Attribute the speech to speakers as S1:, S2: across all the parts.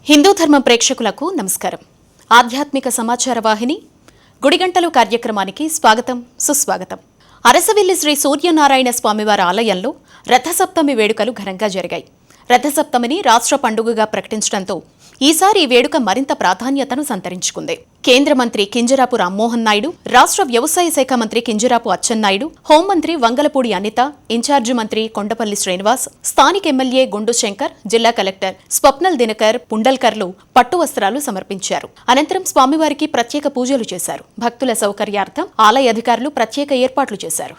S1: హిందూ ధర్మం ప్రేక్షకులకు నమస్కారం. ఆధ్యాత్మిక సమాచార వాహిని గుడిగంటలు కార్యక్రమానికి స్వాగతం, సుస్వాగతం. అరసవిల్లి శ్రీ సూర్యనారాయణ స్వామివారి ఆలయంలో రథసప్తమి వేడుకలు ఘనంగా జరిగాయి. రథసప్తమిని రాష్ట్ర పండుగగా ప్రకటించడంతో ఈసారి ఈ వేడుక మరింత ప్రాధాన్యతను సంతరించుకుంది. కేంద్ర మంత్రి కింజరాపు రామ్మోహన్ నాయుడు, రాష్ట్ర వ్యవసాయ శాఖ మంత్రి కింజరాపు అచ్చెన్నాయుడు, హోంమంత్రి వంగలపూడి అనిత, ఇన్ఛార్జి మంత్రి కొండపల్లి శ్రీనివాస్, స్థానిక ఎమ్మెల్యే గుండు శంకర్, జిల్లా కలెక్టర్ స్వప్నల్ దినకర్ పుండల్కర్లు పట్టు వస్త్రాలు సమర్పించారు. అనంతరం స్వామివారికి ప్రత్యేక పూజలు చేశారు. భక్తుల సౌకర్యార్థం ఆలయ అధికారులు ప్రత్యేక ఏర్పాట్లు చేశారు.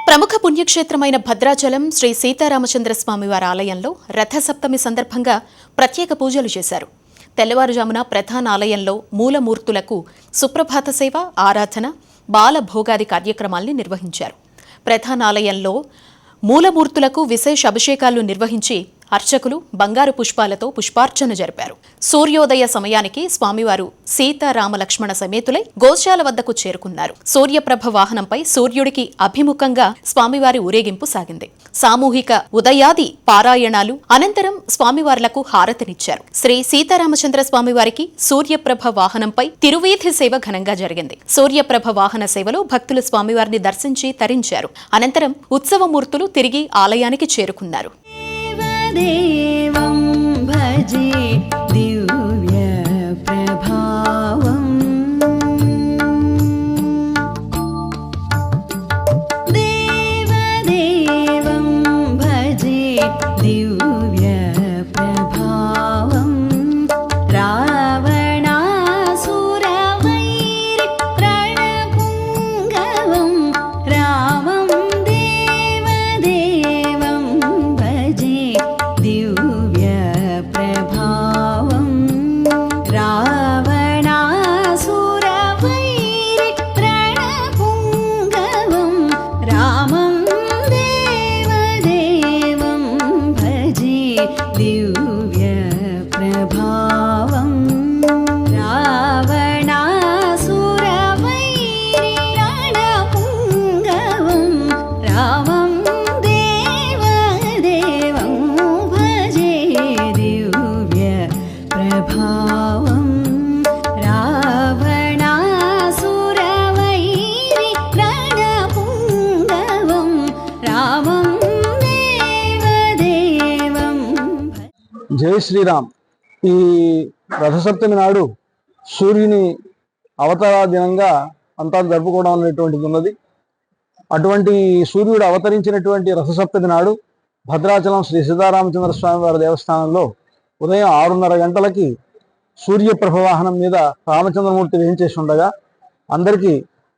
S1: ప్రముఖ పుణ్యక్షేత్రమైన భద్రాచలం శ్రీ సీతారామచంద్ర స్వామివారి ఆలయంలో రథసప్తమి సందర్భంగా ప్రత్యేక పూజలు చేశారు. తెల్లవారుజామున ప్రధాన ఆలయంలో మూలమూర్తులకు సుప్రభాత సేవ, ఆరాధన, బాల భోగాది కార్యక్రమాల్ని నిర్వహించారు. ప్రధాన ఆలయంలో మూలమూర్తులకు విశేష అభిషేకాలు నిర్వహించి అర్చకులు బంగారు పుష్పాలతో పుష్పార్చన జరిపారు. సూర్యోదయ సమయానికి స్వామివారు సీతారామలక్ష్మణ సమేతులై గోశాల వద్దకు చేరుకున్నారు. సూర్యప్రభ వాహనంపై సూర్యుడికి అభిముఖంగా స్వామివారి ఊరేగింపు సాగింది. సామూహిక ఉదయాది పారాయణాలు అనంతరం స్వామివార్లకు హారతినిచ్చారు. శ్రీ సీతారామచంద్ర స్వామివారికి సూర్యప్రభ వాహనంపై తిరువీధి సేవ ఘనంగా జరిగింది. సూర్యప్రభ వాహన సేవలో భక్తులు స్వామివారిని దర్శించి తరించారు. అనంతరం ఉత్సవమూర్తులు తిరిగి ఆలయానికి చేరుకున్నారు.
S2: దేవం భజే దివ్య ప్రభావం దేవదేవం భజే దివ్య ప్రభావం రావణాసురవైరి రణపుంగవం రామం దేవదేవం భజే దివ్య ప్రభావం రావణాసురవైరి రణపుంగవం రామం దేవదేవం భజే దివ్య ప్రభావం రావణాసురవైరి రణపుంగవం రామం దేవదేవం భజే దివ్య ప్రభావం రావణాసురవైరి రణపుంగవం రామం దేవదేవం.
S3: జై శ్రీరామ్. ఈ రథసప్తమి నాడు సూర్యుని అవతార దినంగా అంతా జరుపుకోవడం అనేటువంటిది ఉన్నది. అటువంటి సూర్యుడు అవతరించినటువంటి రథసప్తమి నాడు భద్రాచలం శ్రీ సీతారామచంద్ర స్వామి వారి దేవస్థానంలో ఉదయం 6:30 గంటలకి సూర్యప్రభ వాహనం మీద రామచంద్రమూర్తి వేయించేసి ఉండగా అందరికీ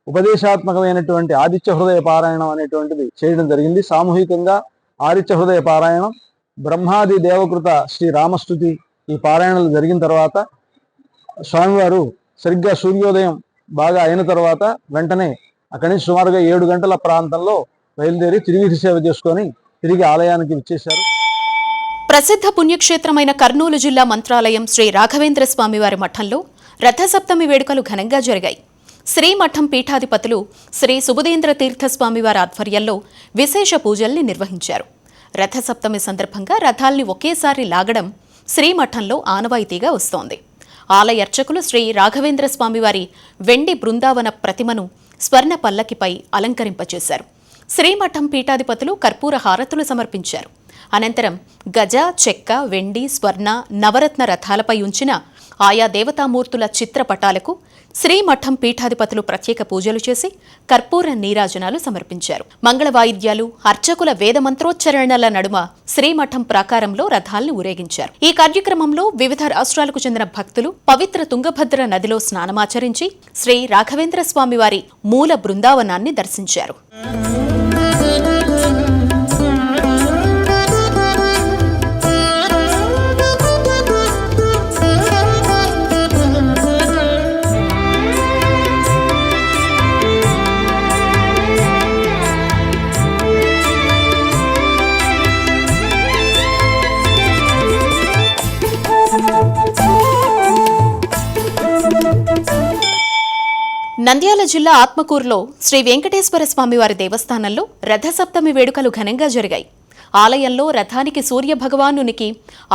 S3: ఉపదేశాత్మకమైనటువంటి ఆదిత్య హృదయ పారాయణం అనేటువంటిది చేయడం జరిగింది. సామూహికంగా ఆదిత్య హృదయ పారాయణం, బ్రహ్మాది దేవకృత శ్రీ రామస్తుతి ఈ పారాయణలు జరిగిన తర్వాత స్వామివారు సరిగ్గా సూర్యోదయం బాగా అయిన తర్వాత వెంటనే అక్కడి నుంచి సుమారుగా 7 గంటల ప్రాంతంలో బయలుదేరి తిరువీధి సేవ చేసుకొని తిరిగి ఆలయానికి విచ్చేశారు.
S1: ప్రసిద్ధ పుణ్యక్షేత్రమైన కర్నూలు జిల్లా మంత్రాలయం శ్రీ రాఘవేంద్ర స్వామివారి మఠంలో రథసప్తమి వేడుకలు ఘనంగా జరిగాయి. శ్రీమఠం పీఠాధిపతులు శ్రీ సుబుధేంద్ర తీర్థ స్వామివారి ఆధ్వర్యంలో విశేష పూజల్ని నిర్వహించారు. రథసప్తమి సందర్భంగా రథాల్ని ఒకేసారి లాగడం శ్రీమఠంలో ఆనవాయితీగా వస్తోంది. ఆలయ అర్చకులు శ్రీ రాఘవేంద్ర స్వామివారి వెండి బృందావన ప్రతిమను స్వర్ణ పల్లకిపై అలంకరింపచేశారు. శ్రీమఠం పీఠాధిపతులు కర్పూర హారతులు సమర్పించారు. అనంతరం గజ, చెక్క, వెండి, స్వర్ణ, నవరత్న రథాలపై ఉంచిన ఆయా దేవతామూర్తుల చిత్రపటాలకు శ్రీమఠం పీఠాధిపతులు ప్రత్యేక పూజలు చేసి కర్పూర నీరాజనాలు సమర్పించారు. మంగళ వాయిద్యాలు, అర్చకుల వేదమంత్రోచ్చరణల నడుమ శ్రీమఠం ప్రాకారంలో రథాల్ని ఊరేగించారు. ఈ కార్యక్రమంలో వివిధ రాష్ట్రాలకు చెందిన భక్తులు పవిత్ర తుంగభద్ర నదిలో స్నానమాచరించి శ్రీ రాఘవేంద్ర స్వామివారి మూల బృందావనాన్ని దర్శించారు. నంద్యాల జిల్లా ఆత్మకూరులో శ్రీ వెంకటేశ్వర స్వామివారి దేవస్థానంలో రథసప్తమి వేడుకలు ఘనంగా జరిగాయి. ఆలయంలో రథానికి సూర్యభగవానునికి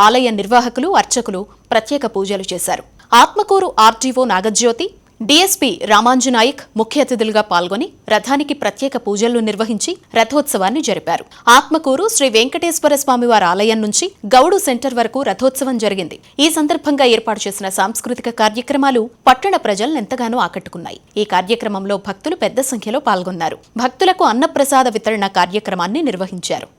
S1: ఆలయ నిర్వాహకులు, అర్చకులు ప్రత్యేక పూజలు చేశారు. ఆత్మకూరు ఆర్డీఓ నాగజ్యోతి, డీఎస్పీ రామాంజునాయక్ ముఖ్య అతిథులుగా పాల్గొని రథానికి ప్రత్యేక పూజలు నిర్వహించి రథోత్సవాన్ని జరిపారు. ఆత్మకూరు శ్రీ వెంకటేశ్వర స్వామివారి ఆలయం నుంచి గౌడు సెంటర్ వరకు రథోత్సవం జరిగింది. ఈ సందర్భంగా ఏర్పాటు చేసిన సాంస్కృతిక కార్యక్రమాలు పట్టణ ప్రజలను ఎంతగానో ఆకట్టుకున్నాయి. ఈ కార్యక్రమంలో భక్తులు పెద్ద సంఖ్యలో పాల్గొన్నారు. భక్తులకు అన్నప్రసాద వితరణ కార్యక్రమాన్ని నిర్వహించారు.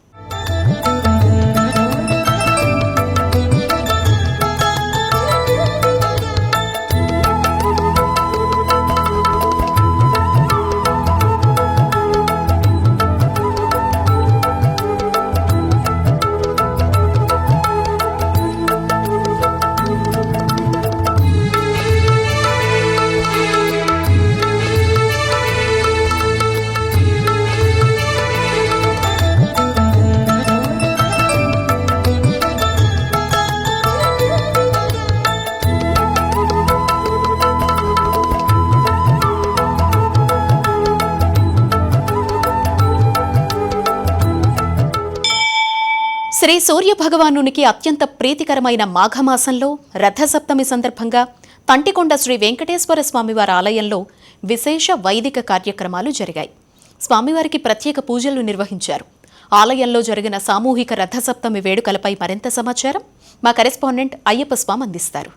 S1: శ్రీ సూర్య భగవానునికి అత్యంత ప్రీతికరమైన మాఘమాసంలో రథసప్తమి సందర్భంగా తంటికొండ శ్రీ వెంకటేశ్వర స్వామివారి ఆలయంలో విశేష వైదిక కార్యక్రమాలు జరిగాయి. స్వామివారికి ప్రత్యేక పూజలు నిర్వహించారు. ఆలయంలో జరిగిన సామూహిక రథసప్తమి వేడుకలపై మరింత సమాచారం మా కరెస్పాండెంట్ అయ్యప్ప స్వామి అందిస్తారు.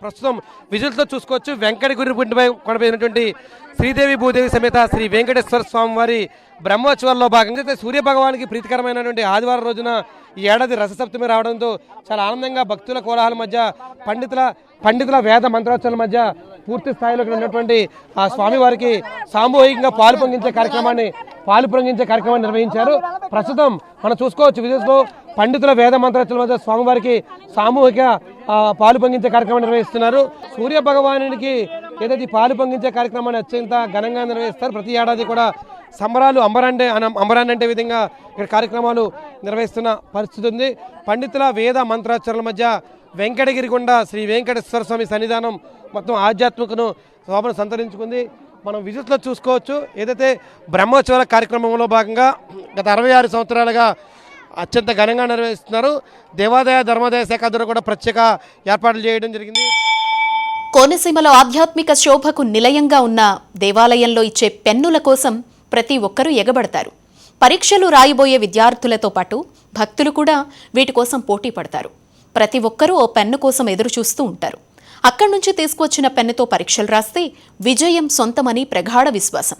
S4: ప్రస్తుతం విజువల్స్లో చూసుకోవచ్చు. వెంకటగిరి కొండపైనటువంటి శ్రీదేవి భూదేవి సమేత శ్రీ వెంకటేశ్వర స్వామి వారి బ్రహ్మోత్సవాల్లో భాగంగా సూర్య భగవానికి ప్రీతికరమైనటువంటి ఆదివారం రోజున ఈ ఏడాది రథసప్తమి రావడంతో చాలా ఆనందంగా భక్తుల కోలాహల మధ్య పండితుల వేద మంత్రోత్సవాల మధ్య పూర్తి స్థాయిలో ఉన్నటువంటి ఆ స్వామివారికి సామూహికంగా పాలు పొంగించే కార్యక్రమాన్ని నిర్వహించారు. ప్రస్తుతం మనం చూసుకోవచ్చు విజువల్స్లో పండితుల వేద మంత్రోత్సవాల మధ్య స్వామివారికి సామూహిక పాలు పొంగించే కార్యక్రమాన్ని నిర్వహిస్తున్నారు. సూర్య భగవానునికి ఏదైతే పాలు పొంగించే కార్యక్రమాన్ని అత్యంత ఘనంగా నిర్వహిస్తారు. ప్రతి ఏడాది కూడా సంబరాలు అంబరాండే విధంగా ఇక్కడ కార్యక్రమాలు నిర్వహిస్తున్న పరిస్థితి ఉంది. పండితుల వేద మంత్రోచ్చరణల మధ్య వెంకటగిరికొండ శ్రీ వెంకటేశ్వర స్వామి సన్నిధానం మొత్తం ఆధ్యాత్మికను శోభను సంతరించుకుంది. మనం విజిట్లో చూసుకోవచ్చు. ఏదైతే బ్రహ్మోత్సవాల కార్యక్రమంలో భాగంగా గత 66 సంవత్సరాలుగా అత్యంత ఘనంగా నిర్వహిస్తున్నారు. దేవాదాయ ధర్మాదాయ శాఖ ద్వారా కూడా ప్రత్యేక ఏర్పాట్లు చేయడం జరిగింది.
S1: కోనసీమలో ఆధ్యాత్మిక శోభకు నిలయంగా ఉన్న దేవాలయంలో ఇచ్చే పెన్నుల కోసం ప్రతి ఒక్కరూ ఎగబడతారు. పరీక్షలు రాయబోయే విద్యార్థులతో పాటు భక్తులు కూడా వీటి కోసం పోటీ పడతారు. ప్రతి ఒక్కరూ ఓ పెన్ను కోసం ఎదురు చూస్తూ ఉంటారు. అక్కడి నుంచి తీసుకువచ్చిన పెన్నుతో పరీక్షలు రాస్తే విజయం సొంతమని ప్రగాఢ విశ్వాసం.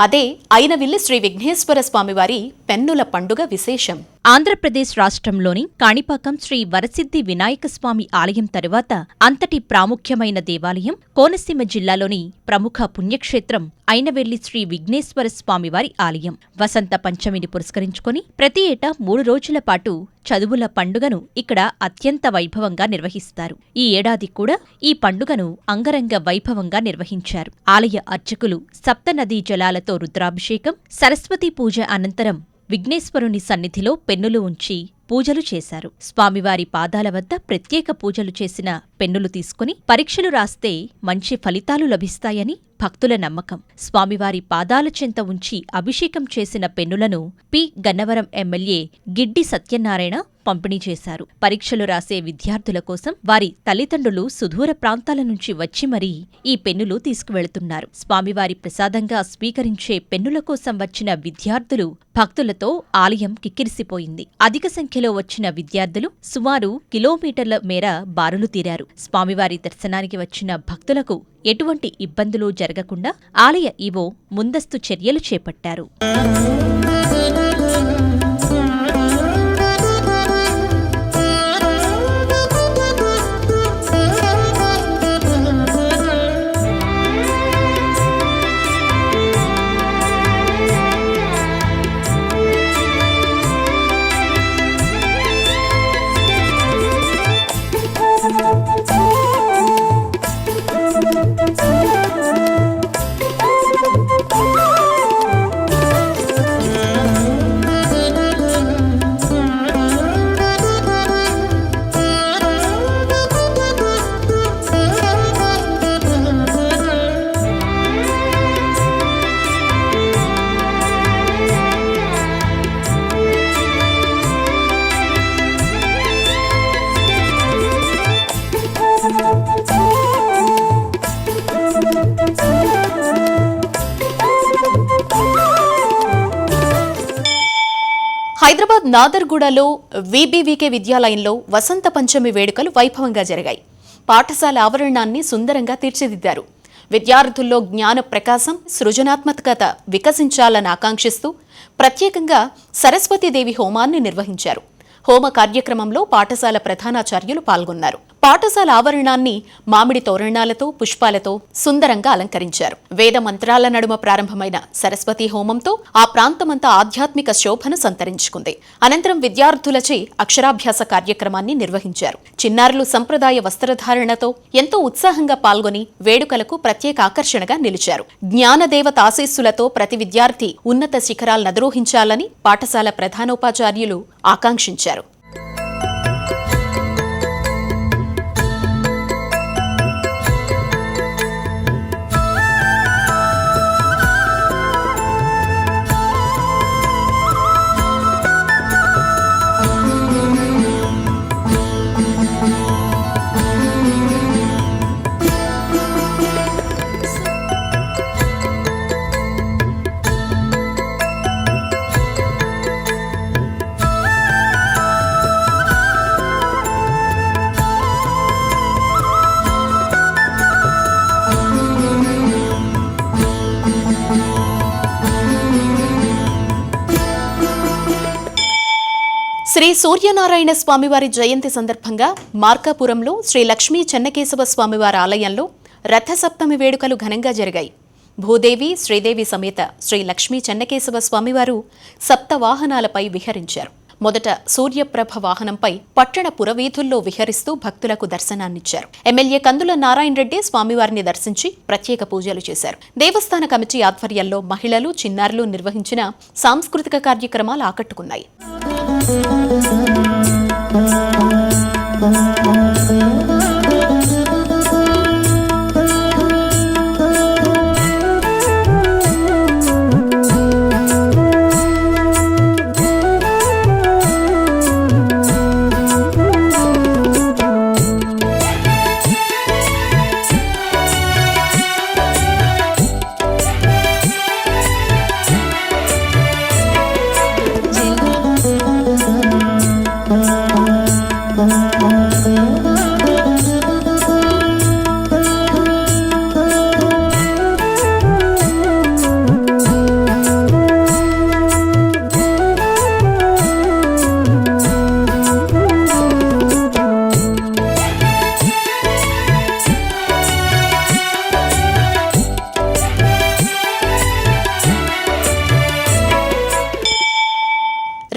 S1: అదే అయినవిల్లి శ్రీ విఘ్నేశ్వర స్వామివారి పెన్నుల పండుగ విశేషం.
S5: ఆంధ్రప్రదేశ్ రాష్ట్రంలోని కాణిపాకం శ్రీ వరసిద్ధి వినాయక స్వామి ఆలయం తరువాత అంతటి ప్రాముఖ్యమైన దేవాలయం కోనసీమ జిల్లాలోని ప్రముఖ పుణ్యక్షేత్రం అయినవెల్లి శ్రీ విఘ్నేశ్వర స్వామివారి ఆలయం. వసంత పంచమిని పురస్కరించుకుని ప్రతి ఏటా 3 రోజుల పాటు చదువుల పండుగను ఇక్కడ అత్యంత వైభవంగా నిర్వహిస్తారు. ఈ ఏడాది కూడా ఈ పండుగను అంగరంగ వైభవంగా నిర్వహించారు. ఆలయ అర్చకులు సప్తనదీ జలాలతో రుద్రాభిషేకం, సరస్వతీ పూజ అనంతరం విఘ్నేశ్వరుని సన్నిధిలో పెన్నులు ఉంచి పూజలు చేశారు. స్వామివారి పాదాల వద్ద ప్రత్యేక పూజలు చేసిన పెన్నులు తీసుకుని పరీక్షలు రాస్తే మంచి ఫలితాలు లభిస్తాయని భక్తుల నమ్మకం. స్వామివారి పాదాల చెంత ఉంచి అభిషేకం చేసిన పెన్నులను పి. గన్నవరం ఎమ్మెల్యే గిడ్డి సత్యనారాయణ పంపిణీ చేశారు. పరీక్షలు రాసే విద్యార్థుల కోసం వారి తల్లిదండ్రులు సుదూర ప్రాంతాల నుంచి వచ్చి మరీ ఈ పెన్నులు తీసుకువెళుతున్నారు. స్వామివారి ప్రసాదంగా స్వీకరించే పెన్నుల కోసం వచ్చిన విద్యార్థులు, భక్తులతో ఆలయం కిక్కిరిసిపోయింది. అధిక సంఖ్యలో వచ్చిన విద్యార్థులు సుమారు కిలోమీటర్ల మేర బారులు తీరారు. స్వామివారి దర్శనానికి వచ్చిన భక్తులకు ఎటువంటి ఇబ్బందులు జరగకుండా ఆలయ ఈవో ముందస్తు చర్యలు చేపట్టారు.
S1: హైదరాబాద్ నాదర్గూడలో వీబీవీకే విద్యాలయంలో వసంత పంచమి వేడుకలు వైభవంగా జరిగాయి. పాఠశాల ఆవరణాన్ని సుందరంగా తీర్చిదిద్దారు. విద్యార్థుల్లో జ్ఞాన ప్రకాశం, సృజనాత్మకత వికసించాలని ఆకాంక్షిస్తూ ప్రత్యేకంగా సరస్వతీదేవి హోమాన్ని నిర్వహించారు. హోమ కార్యక్రమంలో పాఠశాల ప్రధానాచార్యులు పాల్గొన్నారు. పాఠశాల ఆవరణాన్ని మామిడి తోరణాలతో, పుష్పాలతో సుందరంగా అలంకరించారు. వేద మంత్రాల నడుమ ప్రారంభమైన సరస్వతీ హోమంతో ఆ ప్రాంతమంతా ఆధ్యాత్మిక శోభను సంతరించుకుంది. అనంతరం విద్యార్థులచే అక్షరాభ్యాస కార్యక్రమాన్ని నిర్వహించారు. చిన్నారులు సంప్రదాయ వస్త్రధారణతో ఎంతో ఉత్సాహంగా పాల్గొని వేడుకలకు ప్రత్యేక ఆకర్షణగా నిలిచారు. జ్ఞానదేవత ఆశీస్సులతో ప్రతి విద్యార్థి ఉన్నత శిఖరాలను అధిరోహించాలని పాఠశాల ప్రధానోపాధ్యాయులు ఆకాంక్షించారు. శ్రీ సూర్యనారాయణ స్వామివారి జయంతి సందర్భంగా మార్కాపురంలో శ్రీ లక్ష్మీ చెన్నకేశవ స్వామివారి ఆలయంలో రథసప్తమి వేడుకలు ఘనంగా జరిగాయి. భూదేవి, శ్రీదేవి సమేత శ్రీ లక్ష్మీ చెన్నకేశవ స్వామివారు సప్తవాహనాలపై విహరించారు. మొదట సూర్యప్రభ వాహనంపై పట్టణ పురవీధుల్లో విహరిస్తూ భక్తులకు దర్శనాన్నిచ్చారు. ఎమ్మెల్యే కందుల నారాయణ రెడ్డి స్వామివారిని దర్శించి ప్రత్యేక పూజలు చేశారు. దేవస్థాన కమిటీ ఆధ్వర్యంలో మహిళలు, చిన్నారులు నిర్వహించిన సాంస్కృతిక కార్యక్రమాలు ఆకట్టుకున్నాయి.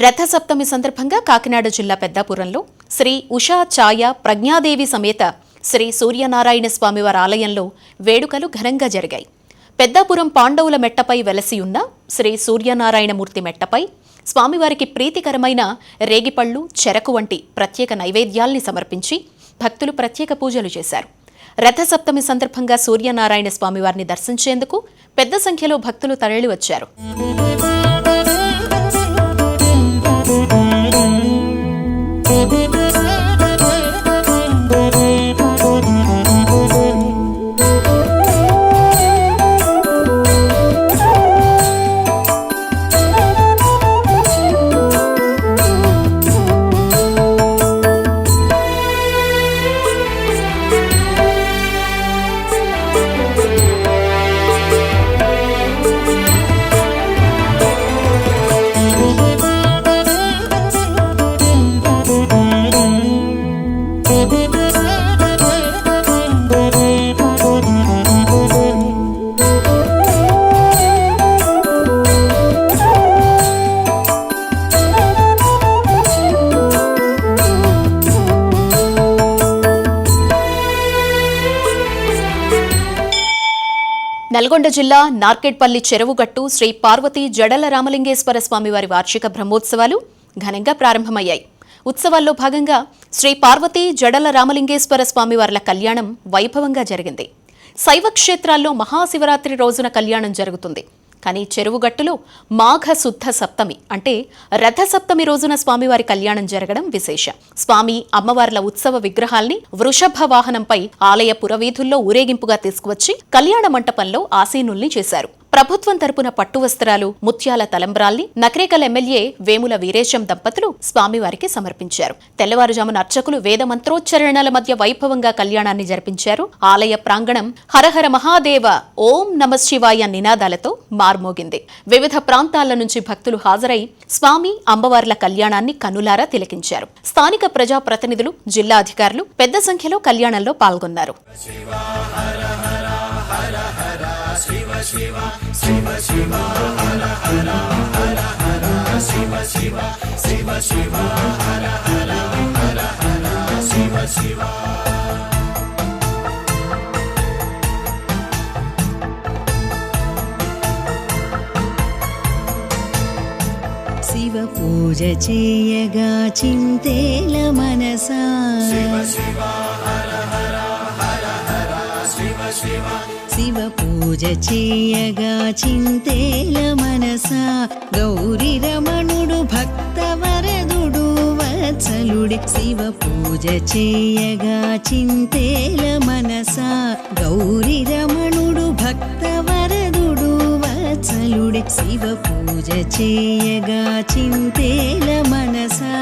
S1: రథసప్తమి సందర్భంగా కాకినాడ జిల్లా పెద్దాపురంలో శ్రీ ఉషా ఛాయ ప్రజ్ఞాదేవి సమేత శ్రీ సూర్యనారాయణ స్వామివారి ఆలయంలో వేడుకలు ఘనంగా జరిగాయి. పెద్దాపురం పాండవుల మెట్టపై వెలసి ఉన్న శ్రీ సూర్యనారాయణమూర్తి మెట్టపై స్వామివారికి ప్రీతికరమైన రేగిపళ్ళు, చెరకు వంటి ప్రత్యేక నైవేద్యాల్ని సమర్పించి భక్తులు ప్రత్యేక పూజలు చేశారు. రథసప్తమి సందర్భంగా సూర్యనారాయణ స్వామివారిని దర్శించేందుకు పెద్ద సంఖ్యలో భక్తులు తరలివచ్చారు. నల్గొండ జిల్లా నార్కెట్పల్లి చెరువుగట్టు శ్రీ పార్వతీ జడల రామలింగేశ్వర స్వామివారి వార్షిక బ్రహ్మోత్సవాలు ఘనంగా ప్రారంభమయ్యాయి. ఉత్సవాల్లో భాగంగా శ్రీ పార్వతీ జడల రామలింగేశ్వర స్వామివార్ల కళ్యాణం వైభవంగా జరిగింది. శైవ క్షేత్రాల్లో మహాశివరాత్రి రోజున కళ్యాణం జరుగుతుంది. కానీ చెరువుగట్టులో మాఘ శుద్ధ సప్తమి అంటే రథసప్తమి రోజున స్వామివారి కళ్యాణం జరగడం విశేషం. స్వామి అమ్మవార్ల ఉత్సవ విగ్రహాల్ని వృషభ వాహనంపై ఆలయ పురవీధుల్లో ఊరేగింపుగా తీసుకువచ్చి కళ్యాణ మంటపంలో ఆసీనుల్ని చేశారు. ప్రభుత్వం తరపున పట్టు వస్త్రాలు, ముత్యాల తలంబ్రాల్ని నకరేకల్ ఎమ్మెల్యే వేముల వీరేశం దంపతులు స్వామివారికి సమర్పించారు. తెల్లవారుజామున అర్చకులు వేద మంత్రోచ్చరణల మధ్య వైభవంగా కళ్యాణాన్ని జరిపించారు. ఆలయ ప్రాంగణం హరహర మహాదేవ, ఓం నమశివాయ నినాదాలతో మార్మోగింది. వివిధ ప్రాంతాల నుంచి భక్తులు హాజరై స్వామి అమ్మవార్ల కళ్యాణాన్ని కన్నులారా తిలకించారు. స్థానిక ప్రజాప్రతినిధులు, జిల్లా అధికారులు పెద్ద సంఖ్యలో కళ్యాణంలో పాల్గొన్నారు.
S2: శివ పూజ చేయగా చింతేల మనసా శివ పూజ చేయగా చింతేల మనసా గౌరీ రమణుడు భక్తవరదుడు వత్సలుడే శివ పూజ చేయగా చింతేల మనసా గౌరీ రమణుడు భక్తవరదుడు వత్సలుడే శివ పూజ చేయగా చింతేల మనసా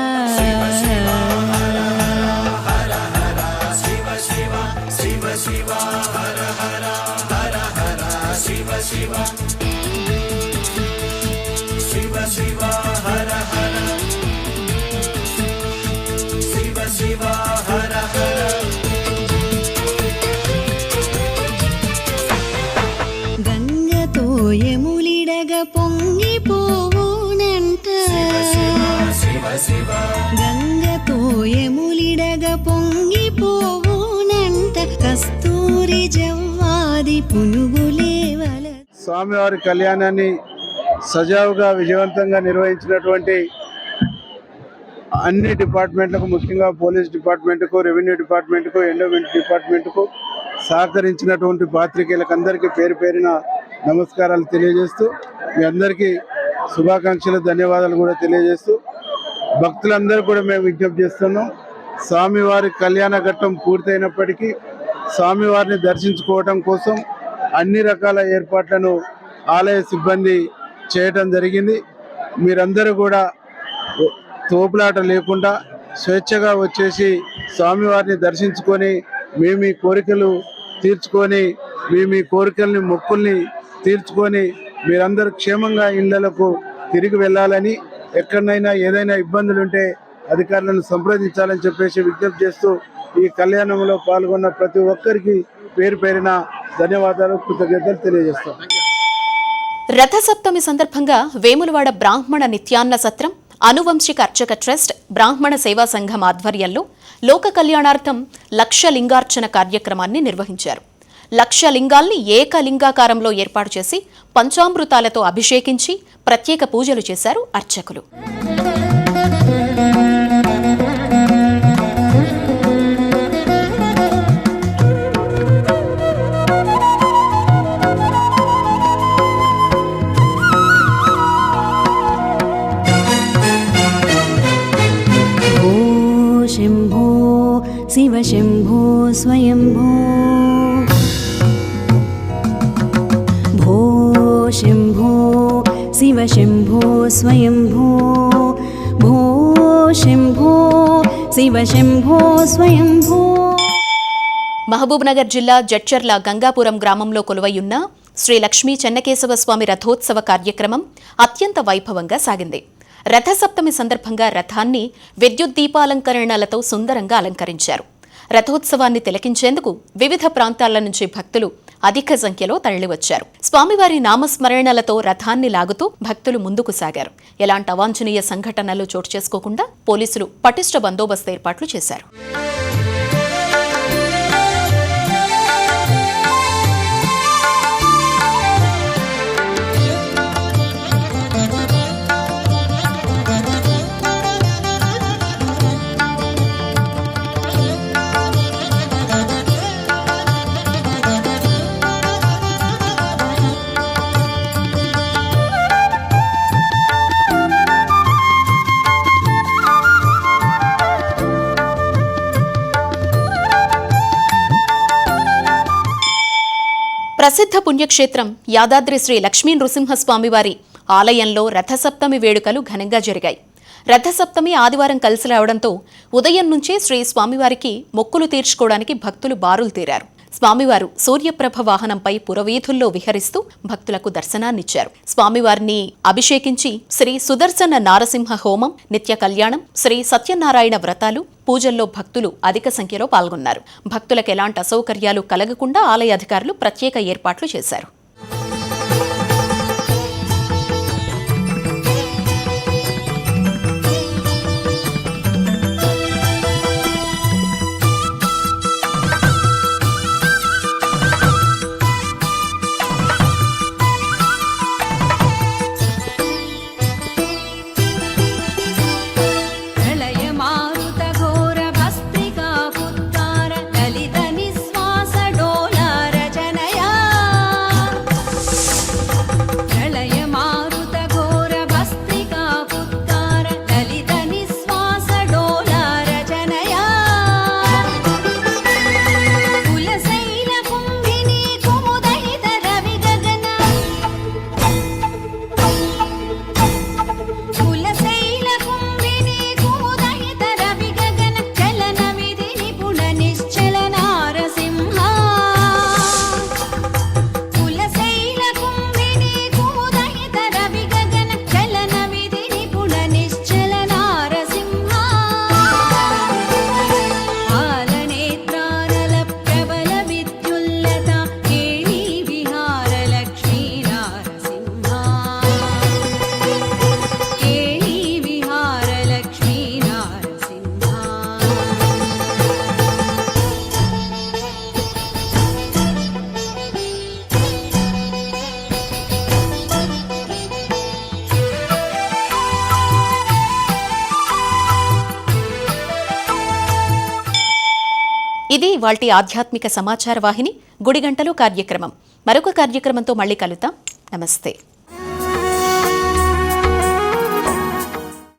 S2: గంగతో యములిడగ పొంగిపోవునంట గంగతో యములిడగ పొంగిపోవునంట కస్తూరి జవ్వాది పునుగులేవల.
S3: స్వామివారి కళ్యాణాన్ని సజావుగా విజయవంతంగా నిర్వహించినటువంటి అన్ని డిపార్ట్మెంట్లకు, ముఖ్యంగా పోలీస్ డిపార్ట్మెంట్కు, రెవెన్యూ డిపార్ట్మెంట్కు, ఎండోమెంట్ డిపార్ట్మెంట్కు సహకరించినటువంటి పాత్రికేయులకు అందరికీ పేరు పేరిన నమస్కారాలు తెలియజేస్తూ, మీ అందరికీ శుభాకాంక్షలు, ధన్యవాదాలు కూడా తెలియజేస్తూ, భక్తులందరూ కూడా మేము విజ్ఞప్తి చేస్తున్నాం. స్వామివారి కళ్యాణ ఘట్టం పూర్తయినప్పటికీ స్వామివారిని దర్శించుకోవడం కోసం అన్ని రకాల ఏర్పాట్లను ఆలయ సిబ్బంది చేయటం జరిగింది. మీరందరూ కూడా తోపులాట లేకుండా స్వేచ్ఛగా వచ్చేసి స్వామివారిని దర్శించుకొని మీ కోరికలు తీర్చుకొని మీ కోరికల్ని, మొక్కుల్ని తీర్చుకొని మీరందరూ క్షేమంగా ఇళ్లకు తిరిగి వెళ్ళాలని, ఎక్కడైనా ఏదైనా ఇబ్బందులు ఉంటే అధికారులను సంప్రదించాలని చెప్పేసి విజ్ఞప్తి చేస్తూ ఈ కళ్యాణంలో పాల్గొన్న ప్రతి ఒక్కరికి పేరు పేరిన ధన్యవాదాలు, కృతజ్ఞతలు తెలియజేస్తాం.
S1: రథసప్తమి సందర్భంగా వేములవాడ బ్రాహ్మణ నిత్యాన్న సత్రం అనువంశిక అర్చక ట్రస్ట్, బ్రాహ్మణ సేవా సంఘం ఆధ్వర్యంలో లోక కళ్యాణార్థం లక్ష లింగార్చన కార్యక్రమాన్ని నిర్వహించారు. లక్ష లింగాల్ని ఏకలింగాకారంలో ఏర్పాటు చేసి పంచామృతాలతో అభిషేకించి ప్రత్యేక పూజలు చేశారు అర్చకులు.
S2: शम्भो शिव शम्भो स्वयम्भो भो शम्भो शिव शम्भो स्वयम्भो भो शम्भो शिव शम्भो स्वयम्भो.
S1: మహబూబ్నగర్ జిల్లా జడ్చర్ల గంగాపురం గ్రామంలో కొలువైయున్న శ్రీ లక్ష్మీ చెన్నకేశవ స్వామి రథోత్సవ కార్యక్రమం అత్యంత వైభవంగా సాగింది. రథసప్తమి సందర్భంగా రథాన్ని విద్యుత్ దీపాలంకరణలతో సుందరంగా అలంకరించారు. రథోత్సవాన్ని తిలకించేందుకు వివిధ ప్రాంతాల నుంచి భక్తులు అధిక సంఖ్యలో తరలివచ్చారు. స్వామివారి నామస్మరణలతో రథాన్ని లాగుతూ భక్తులు ముందుకు సాగారు. ఎలాంటి అవాంఛనీయ సంఘటనలు చోటు చేసుకోకుండా పోలీసులు పటిష్ట బందోబస్తు ఏర్పాట్లు చేశారు. ప్రసిద్ధ పుణ్యక్షేత్రం యాదాద్రి శ్రీ లక్ష్మీ నృసింహస్వామివారి ఆలయంలో రథసప్తమి వేడుకలు ఘనంగా జరిగాయి. రథసప్తమి ఆదివారం కలిసి రావడంతో ఉదయం నుంచే శ్రీ స్వామివారికి మొక్కులు తీర్చుకోవడానికి భక్తులు బారులు తీరారు. స్వామివారు సూర్యప్రభ వాహనంపై పురవీధుల్లో విహరిస్తూ భక్తులకు దర్శనాన్నిచ్చారు. స్వామివారిని అభిషేకించి శ్రీ సుదర్శన నారసింహ హోమం, నిత్య కళ్యాణం, శ్రీ సత్యనారాయణ వ్రతాలు, పూజల్లో భక్తులు అధిక సంఖ్యలో పాల్గొన్నారు. భక్తులకు ఎలాంటి అసౌకర్యాలు కలగకుండా ఆలయ అధికారులు ప్రత్యేక ఏర్పాట్లు చేశారు. ఇది ఇవాల్టి ఆధ్యాత్మిక సమాచార వాహిని గుడిగంటలు కార్యక్రమం. మరొక కార్యక్రమంతో మళ్ళీ కలుద్దాం. నమస్తే.